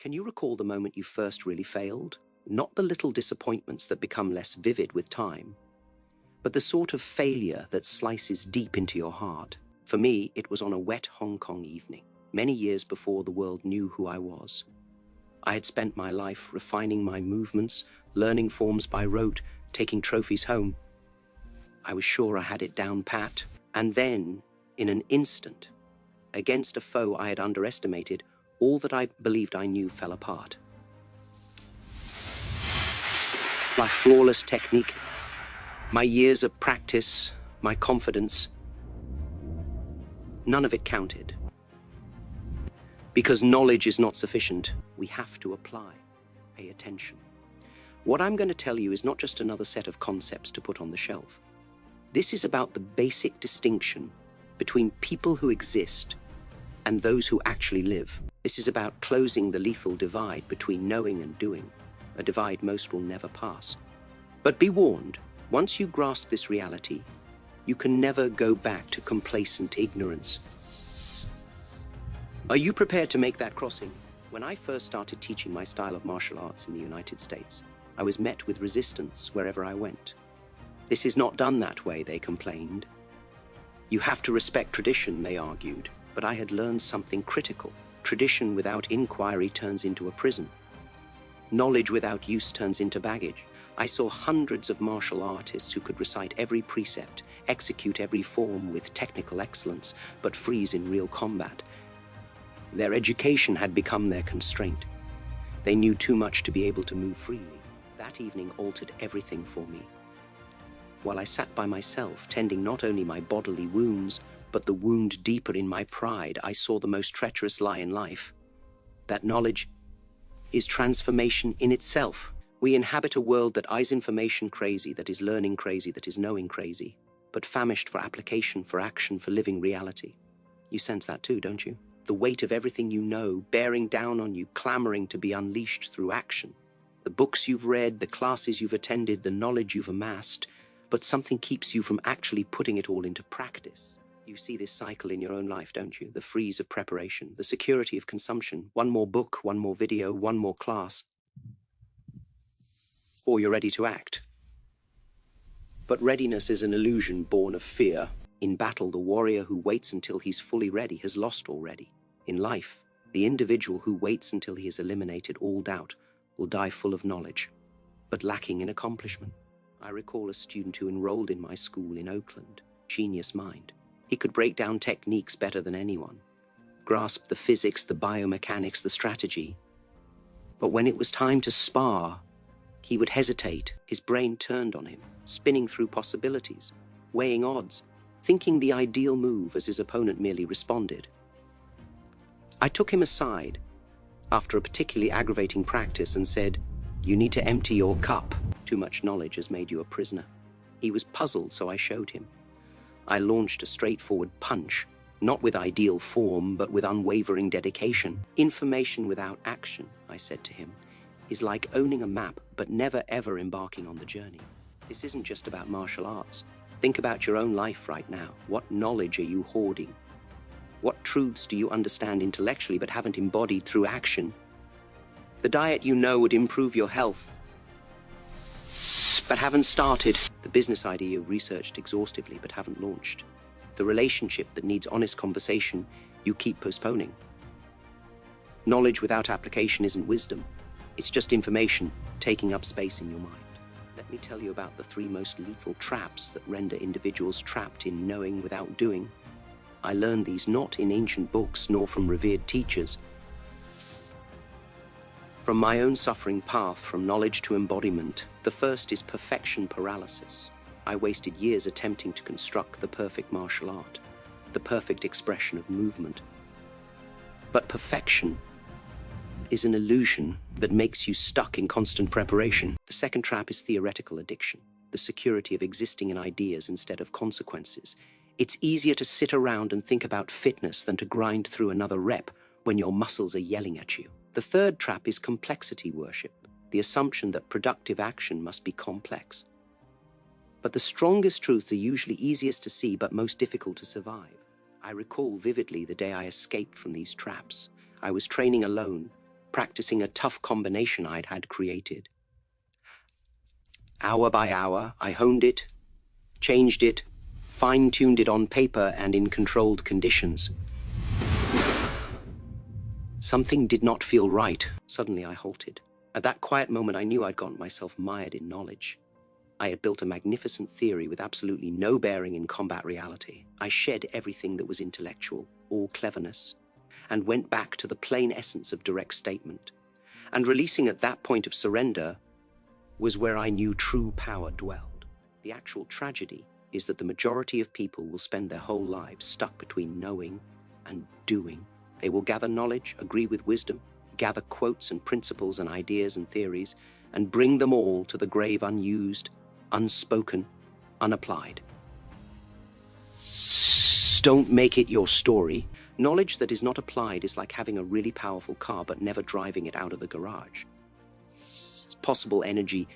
Can you recall the moment you first really failed? Not the little disappointments that become less vivid with time, but the sort of failure that slices deep into your heart. For me, it was on a wet Hong Kong evening, many years before the world knew who I was. I had spent my life refining my movements, learning forms by rote, taking trophies home. I was sure I had it down pat, and then, in an instant, against a foe I had underestimated, all that I believed I knew fell apart. My flawless technique, my years of practice, my confidence, none of it counted. Because knowledge is not sufficient, we have to apply. Pay attention. What I'm going to tell you is not just another set of concepts to put on the shelf. This is about the basic distinction between people who exist and those who actually live. This is about closing the lethal divide between knowing and doing, a divide most will never pass. But be warned, once you grasp this reality, you can never go back to complacent ignorance. Are you prepared to make that crossing? When I first started teaching my style of martial arts in the United States, I was met with resistance wherever I went. This is not done that way, they complained. You have to respect tradition, they argued, but I had learned something critical. Tradition without inquiry turns into a prison. Knowledge without use turns into baggage. I saw hundreds of martial artists who could recite every precept, execute every form with technical excellence, but freeze in real combat. Their education had become their constraint. They knew too much to be able to move freely. That evening altered everything for me. While I sat by myself, tending not only my bodily wounds, but the wound deeper in my pride, I saw the most treacherous lie in life. That knowledge is transformation in itself. We inhabit a world that is information crazy, that is learning crazy, that is knowing crazy, but famished for application, for action, for living reality. You sense that too, don't you? The weight of everything you know bearing down on you, clamoring to be unleashed through action. The books you've read, the classes you've attended, the knowledge you've amassed, but something keeps you from actually putting it all into practice. You see this cycle in your own life, don't you? The freeze of preparation, the security of consumption. One more book, one more video, one more class, or you're ready to act. But readiness is an illusion born of fear. In battle, the warrior who waits until he's fully ready has lost already. In life, the individual who waits until he has eliminated all doubt will die full of knowledge, but lacking in accomplishment. I recall a student who enrolled in my school in Oakland, genius mind. He could break down techniques better than anyone, grasp the physics, the biomechanics, the strategy. But when it was time to spar, he would hesitate. His brain turned on him, spinning through possibilities, weighing odds, thinking the ideal move as his opponent merely responded. I took him aside after a particularly aggravating practice and said, "You need to empty your cup. Too much knowledge has made you a prisoner." He was puzzled, so I showed him. I launched a straightforward punch, not with ideal form, but with unwavering dedication. Information without action, I said to him, is like owning a map, but never ever embarking on the journey. This isn't just about martial arts. Think about your own life right now. What knowledge are you hoarding? What truths do you understand intellectually but haven't embodied through action? The diet you know would improve your health, but haven't started. The business idea you've researched exhaustively but haven't launched. The relationship that needs honest conversation you keep postponing. Knowledge without application isn't wisdom. It's just information taking up space in your mind. Let me tell you about the 3 most lethal traps that render individuals trapped in knowing without doing. I learned these not in ancient books nor from revered teachers. From my own suffering path from knowledge to embodiment, the first is perfection paralysis. I wasted years attempting to construct the perfect martial art, the perfect expression of movement. But perfection is an illusion that makes you stuck in constant preparation. The second trap is theoretical addiction, the security of existing in ideas instead of consequences. It's easier to sit around and think about fitness than to grind through another rep when your muscles are yelling at you. The third trap is complexity worship, the assumption that productive action must be complex. But the strongest truths are usually easiest to see but most difficult to survive. I recall vividly the day I escaped from these traps. I was training alone, practicing a tough combination I'd had created. Hour by hour, I honed it, changed it, fine-tuned it on paper and in controlled conditions. Something did not feel right. Suddenly I halted. At that quiet moment, I knew I'd gotten myself mired in knowledge. I had built a magnificent theory with absolutely no bearing in combat reality. I shed everything that was intellectual, all cleverness, and went back to the plain essence of direct statement. And releasing at that point of surrender was where I knew true power dwelled. The actual tragedy is that the majority of people will spend their whole lives stuck between knowing and doing. They will gather knowledge, agree with wisdom, gather quotes and principles and ideas and theories, and bring them all to the grave unused, unspoken, unapplied. Don't make it your story. Knowledge that is not applied is like having a really powerful car but never driving it out of the garage. It's possible energy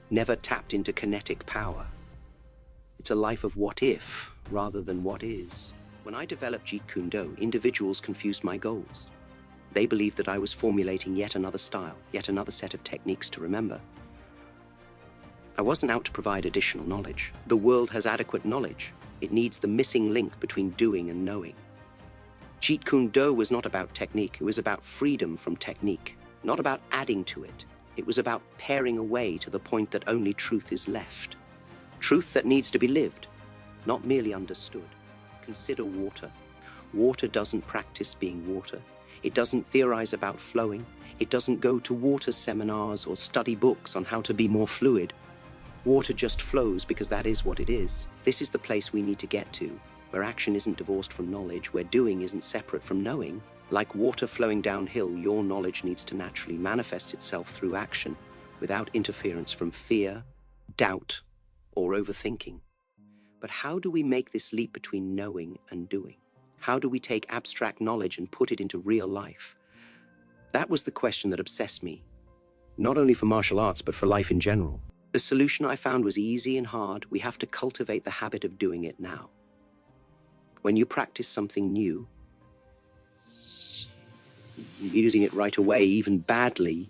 never tapped into kinetic power. It's a life of what if rather than what is. When I developed Jeet Kune Do, individuals confused my goals. They believed that I was formulating yet another style, yet another set of techniques to remember. I wasn't out to provide additional knowledge. The world has adequate knowledge. It needs the missing link between doing and knowing. Jeet Kune Do was not about technique. It was about freedom from technique, not about adding to it. It was about paring away to the point that only truth is left. Truth that needs to be lived, not merely understood. Consider water. Water doesn't practice being water. It doesn't theorize about flowing. It doesn't go to water seminars or study books on how to be more fluid. Water just flows because that is what it is. This is the place we need to get to, where action isn't divorced from knowledge, where doing isn't separate from knowing. Like water flowing downhill, your knowledge needs to naturally manifest itself through action, without interference from fear, doubt, or overthinking. But how do we make this leap between knowing and doing? How do we take abstract knowledge and put it into real life? That was the question that obsessed me, not only for martial arts, but for life in general. The solution I found was easy and hard. We have to cultivate the habit of doing it now. When you practice something new, using it right away, even badly,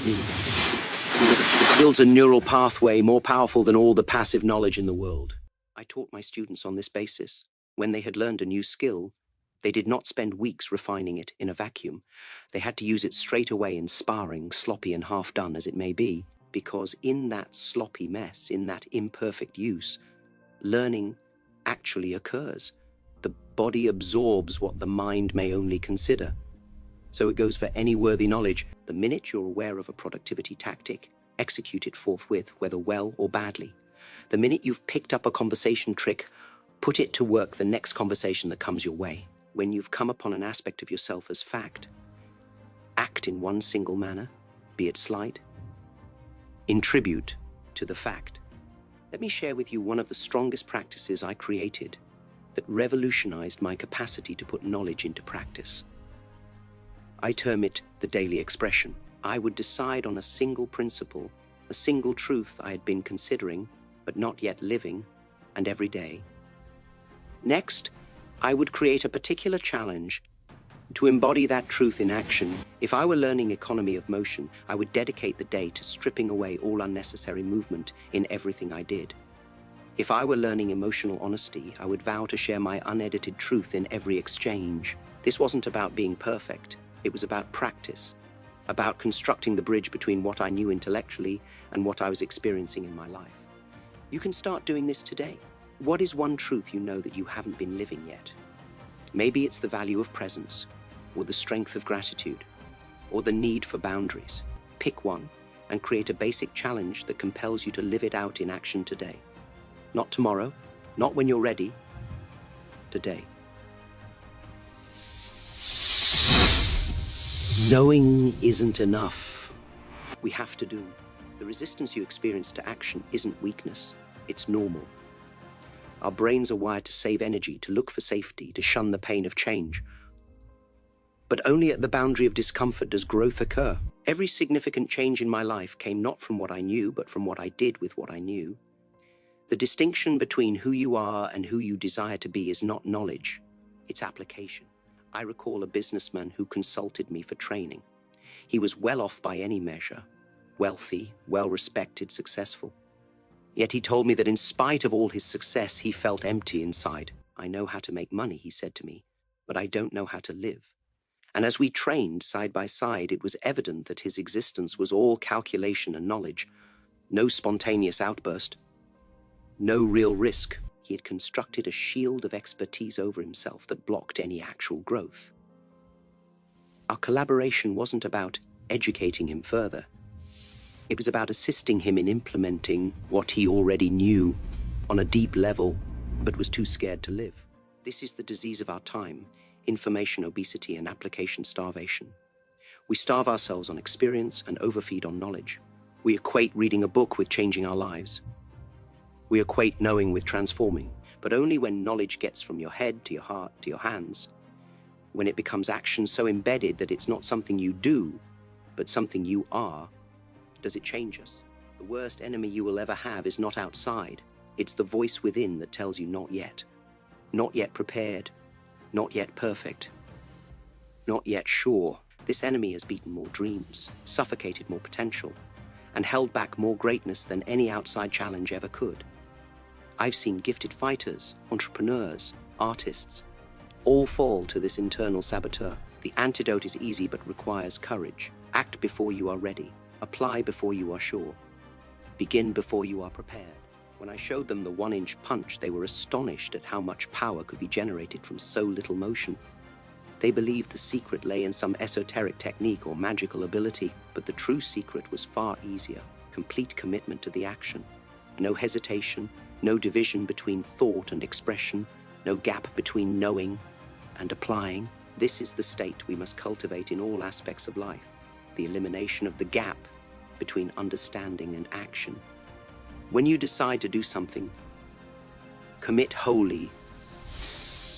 it builds a neural pathway more powerful than all the passive knowledge in the world. I taught my students on this basis. When they had learned a new skill, they did not spend weeks refining it in a vacuum. They had to use it straight away in sparring, sloppy and half done as it may be, because in that sloppy mess, in that imperfect use, learning actually occurs. The body absorbs what the mind may only consider. So it goes for any worthy knowledge. The minute you're aware of a productivity tactic, execute it forthwith, whether well or badly. The minute you've picked up a conversation trick, put it to work the next conversation that comes your way. When you've come upon an aspect of yourself as fact, act in one single manner, be it slight, in tribute to the fact. Let me share with you one of the strongest practices I created that revolutionized my capacity to put knowledge into practice. I term it the daily expression. I would decide on a single principle, a single truth I had been considering, but not yet living, and every day. Next, I would create a particular challenge to embody that truth in action. If I were learning economy of motion, I would dedicate the day to stripping away all unnecessary movement in everything I did. If I were learning emotional honesty, I would vow to share my unedited truth in every exchange. This wasn't about being perfect. It was about practice, about constructing the bridge between what I knew intellectually and what I was experiencing in my life. You can start doing this today. What is one truth you know that you haven't been living yet? Maybe it's the value of presence, or the strength of gratitude, or the need for boundaries. Pick one and create a basic challenge that compels you to live it out in action today. Not tomorrow, not when you're ready, today. Knowing isn't enough. We have to do. The resistance you experience to action isn't weakness, it's normal. Our brains are wired to save energy, to look for safety, to shun the pain of change. But only at the boundary of discomfort does growth occur. Every significant change in my life came not from what I knew, but from what I did with what I knew. The distinction between who you are and who you desire to be is not knowledge, it's application. I recall a businessman who consulted me for training. He was well off by any measure, wealthy, well-respected, successful. Yet he told me that in spite of all his success, he felt empty inside. "I know how to make money," he said to me, "but I don't know how to live." And as we trained side by side, it was evident that his existence was all calculation and knowledge. No spontaneous outburst, no real risk. He had constructed a shield of expertise over himself that blocked any actual growth. Our collaboration wasn't about educating him further. It was about assisting him in implementing what he already knew on a deep level, but was too scared to live. This is the disease of our time: information obesity and application starvation. We starve ourselves on experience and overfeed on knowledge. We equate reading a book with changing our lives. We equate knowing with transforming, but only when knowledge gets from your head to your heart to your hands, when it becomes action so embedded that it's not something you do, but something you are, does it change us. The worst enemy you will ever have is not outside. It's the voice within that tells you not yet. Not yet prepared. Not yet perfect. Not yet sure. This enemy has beaten more dreams, suffocated more potential, and held back more greatness than any outside challenge ever could. I've seen gifted fighters, entrepreneurs, artists, all fall to this internal saboteur. The antidote is easy but requires courage. Act before you are ready. Apply before you are sure. Begin before you are prepared. When I showed them the 1-inch punch, they were astonished at how much power could be generated from so little motion. They believed the secret lay in some esoteric technique or magical ability, but the true secret was far easier: complete commitment to the action. No hesitation, no division between thought and expression, no gap between knowing and applying. This is the state we must cultivate in all aspects of life: the elimination of the gap between understanding and action. When you decide to do something, commit wholly.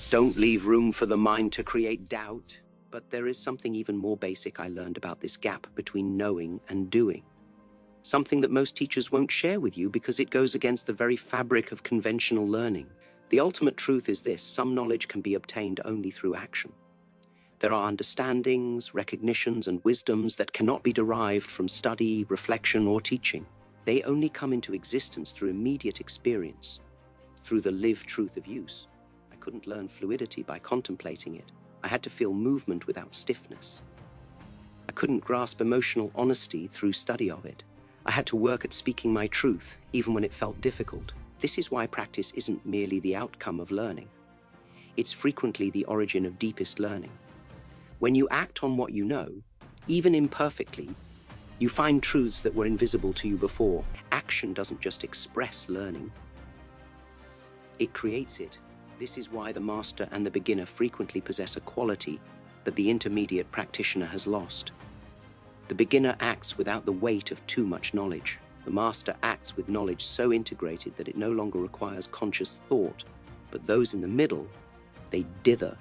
Don't leave room for the mind to create doubt. But there is something even more basic I learned about this gap between knowing and doing. Something that most teachers won't share with you because it goes against the very fabric of conventional learning. The ultimate truth is this: some knowledge can be obtained only through action. There are understandings, recognitions, and wisdoms that cannot be derived from study, reflection, or teaching. They only come into existence through immediate experience, through the lived truth of use. I couldn't learn fluidity by contemplating it. I had to feel movement without stiffness. I couldn't grasp emotional honesty through study of it. I had to work at speaking my truth, even when it felt difficult. This is why practice isn't merely the outcome of learning. It's frequently the origin of deepest learning. When you act on what you know, even imperfectly, you find truths that were invisible to you before. Action doesn't just express learning, it creates it. This is why the master and the beginner frequently possess a quality that the intermediate practitioner has lost. The beginner acts without the weight of too much knowledge. The master acts with knowledge so integrated that it no longer requires conscious thought. But those in the middle, they dither,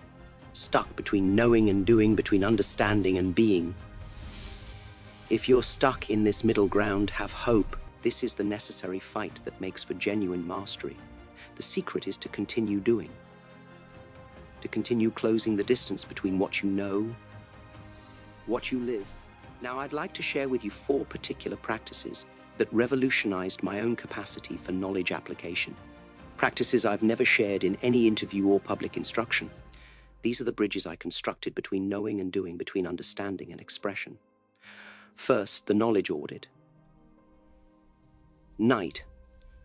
stuck between knowing and doing, between understanding and being. If you're stuck in this middle ground, have hope. This is the necessary fight that makes for genuine mastery. The secret is to continue doing, to continue closing the distance between what you know, what you live. Now, I'd like to share with you 4 particular practices that revolutionized my own capacity for knowledge application. Practices I've never shared in any interview or public instruction. These are the bridges I constructed between knowing and doing, between understanding and expression. First, the knowledge audit. Night,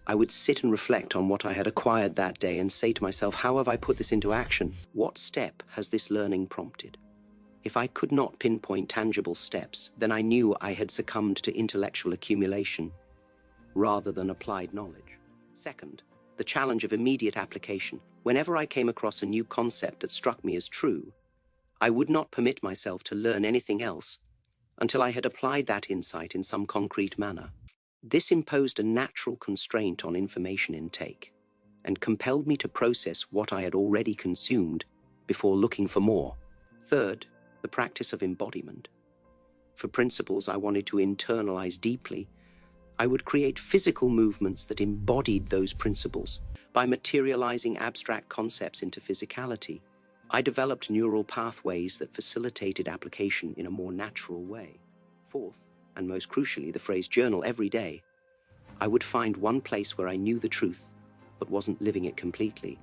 I would sit and reflect on what I had acquired that day and say to myself, how have I put this into action? What step has this learning prompted? If I could not pinpoint tangible steps, then I knew I had succumbed to intellectual accumulation rather than applied knowledge. Second, the challenge of immediate application. Whenever I came across a new concept that struck me as true, I would not permit myself to learn anything else until I had applied that insight in some concrete manner. This imposed a natural constraint on information intake and compelled me to process what I had already consumed before looking for more. Third, the practice of embodiment. For principles I wanted to internalize deeply, I would create physical movements that embodied those principles. By materializing abstract concepts into physicality, I developed neural pathways that facilitated application in a more natural way. fourth, and most crucially, the phrase journal every day, I would find one place where I knew the truth, but wasn't living it completely,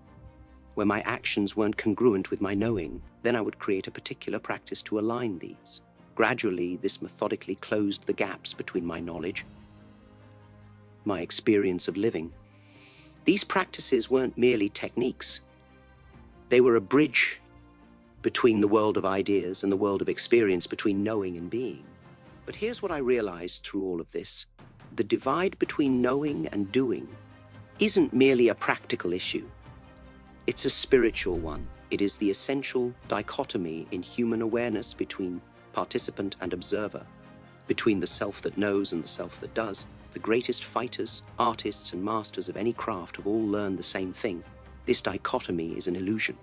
where my actions weren't congruent with my knowing. Then I would create a particular practice to align these. Gradually, this methodically closed the gaps between my knowledge, my experience of living. These practices weren't merely techniques. They were a bridge between the world of ideas and the world of experience, between knowing and being. But here's what I realized through all of this. The divide between knowing and doing isn't merely a practical issue. It's a spiritual one. It is the essential dichotomy in human awareness between participant and observer, between the self that knows and the self that does. The greatest fighters, artists, and masters of any craft have all learned the same thing. This dichotomy is an illusion.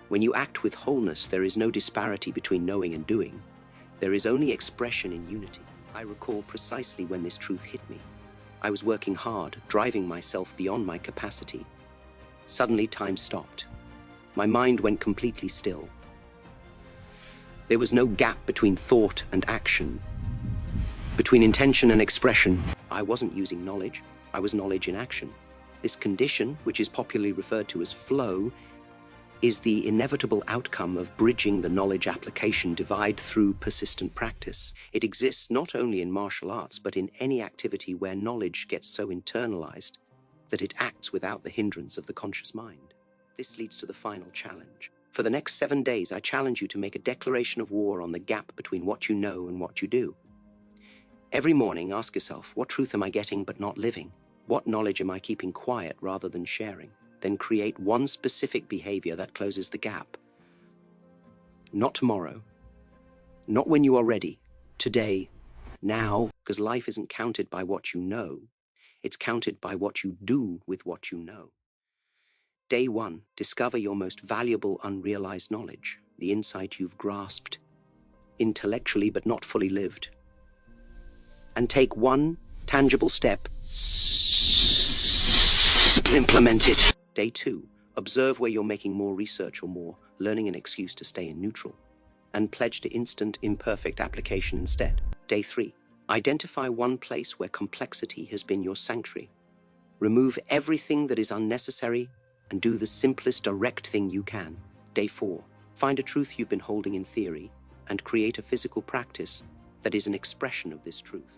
When you act with wholeness, there is no disparity between knowing and doing. There is only expression in unity. I recall precisely when this truth hit me. I was working hard, driving myself beyond my capacity. Suddenly, time stopped. My mind went completely still. There was no gap between thought and action, between intention and expression. I wasn't using knowledge. I was knowledge in action. This condition, which is popularly referred to as flow, is the inevitable outcome of bridging the knowledge application divide through persistent practice. It exists not only in martial arts, but in any activity where knowledge gets so internalized that it acts without the hindrance of the conscious mind. This leads to the final challenge. For the next 7 days, I challenge you to make a declaration of war on the gap between what you know and what you do. Every morning, ask yourself, what truth am I getting but not living? What knowledge am I keeping quiet rather than sharing? Then create one specific behavior that closes the gap. Not tomorrow, not when you are ready, today, now, because life isn't counted by what you know. It's counted by what you do with what you know. Day 1, discover your most valuable unrealized knowledge, the insight you've grasped intellectually but not fully lived. And take one tangible step. Implement it. Day 2, observe where you're making more research or more learning an excuse to stay in neutral, and pledge to instant, imperfect application instead. Day 3, identify one place where complexity has been your sanctuary. Remove everything that is unnecessary and do the simplest direct thing you can. Day 4, find a truth you've been holding in theory and create a physical practice that is an expression of this truth.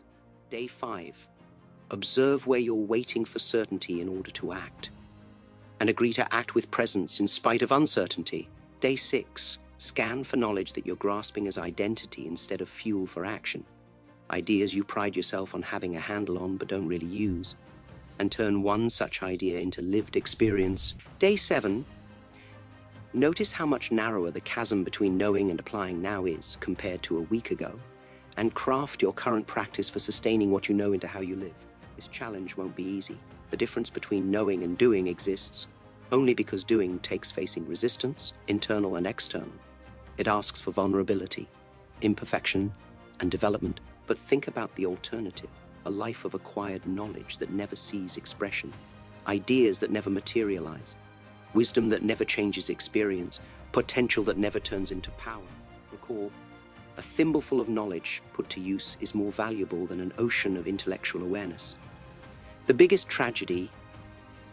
Day 5, observe where you're waiting for certainty in order to act, and agree to act with presence in spite of uncertainty. Day 6, scan for knowledge that you're grasping as identity instead of fuel for action. Ideas you pride yourself on having a handle on but don't really use, and turn one such idea into lived experience. Day 7, notice how much narrower the chasm between knowing and applying now is compared to a week ago, and craft your current practice for sustaining what you know into how you live. This challenge won't be easy. The difference between knowing and doing exists only because doing takes facing resistance, internal and external. It asks for vulnerability, imperfection, and development. But think about the alternative, a life of acquired knowledge that never sees expression, ideas that never materialize, wisdom that never changes experience, potential that never turns into power. Recall, a thimbleful of knowledge put to use is more valuable than an ocean of intellectual awareness. The biggest tragedy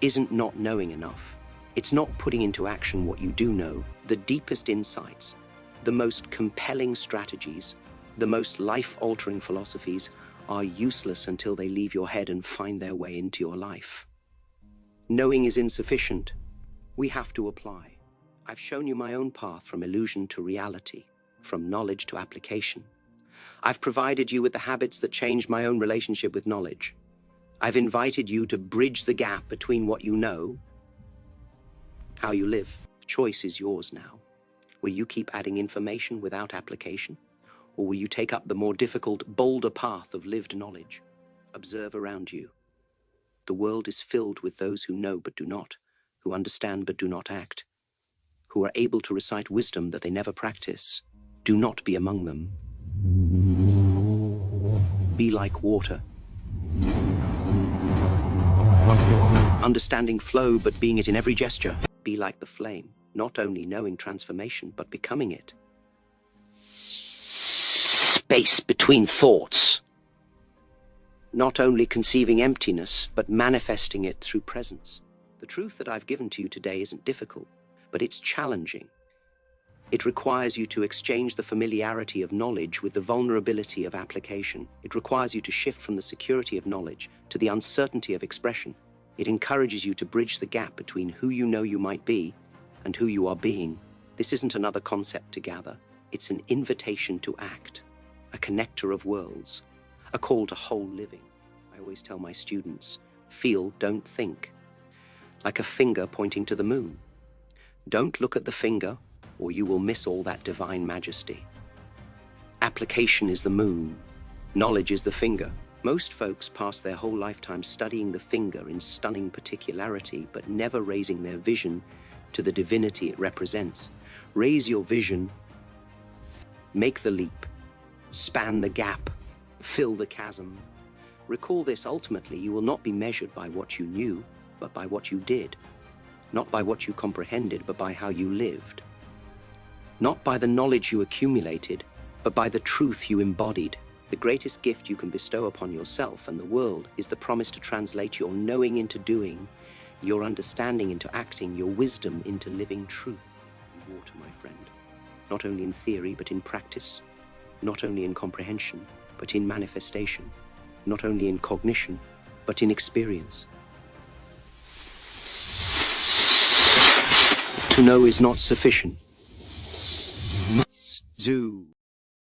isn't not knowing enough. It's not putting into action what you do know. The deepest insights, the most compelling strategies, the most life-altering philosophies are useless until they leave your head and find their way into your life. Knowing is insufficient. We have to apply. I've shown you my own path from illusion to reality, from knowledge to application. I've provided you with the habits that change my own relationship with knowledge. I've invited you to bridge the gap between what you know, how you live. Choice is yours now. Will you keep adding information without application? Or will you take up the more difficult, bolder path of lived knowledge? Observe around you. The world is filled with those who know but do not, who understand but do not act, who are able to recite wisdom that they never practice. Do not be among them. Be like water. Understanding flow but being it in every gesture. Be like the flame, not only knowing transformation but becoming it. space between thoughts. Not only conceiving emptiness, but manifesting it through presence. The truth that I've given to you today isn't difficult, but it's challenging. It requires you to exchange the familiarity of knowledge with the vulnerability of application. It requires you to shift from the security of knowledge to the uncertainty of expression. It encourages you to bridge the gap between who you know you might be and who you are being. This isn't another concept to gather. It's an invitation to act, a connector of worlds, a call to whole living. I always tell my students, feel, don't think. Like a finger pointing to the moon. Don't look at the finger, or you will miss all that divine majesty. Application is the moon. Knowledge is the finger. Most folks pass their whole lifetime studying the finger in stunning particularity, but never raising their vision to the divinity it represents. Raise your vision, make the leap, span the gap, fill the chasm. Recall this: ultimately, you will not be measured by what you knew, but by what you did. Not by what you comprehended, but by how you lived. Not by the knowledge you accumulated, but by the truth you embodied. The greatest gift you can bestow upon yourself and the world is the promise to translate your knowing into doing, your understanding into acting, your wisdom into living truth. Water, my friend. Not only in theory, but in practice. Not only in comprehension, but in manifestation. Not only in cognition, but in experience. To know is not sufficient. Must do.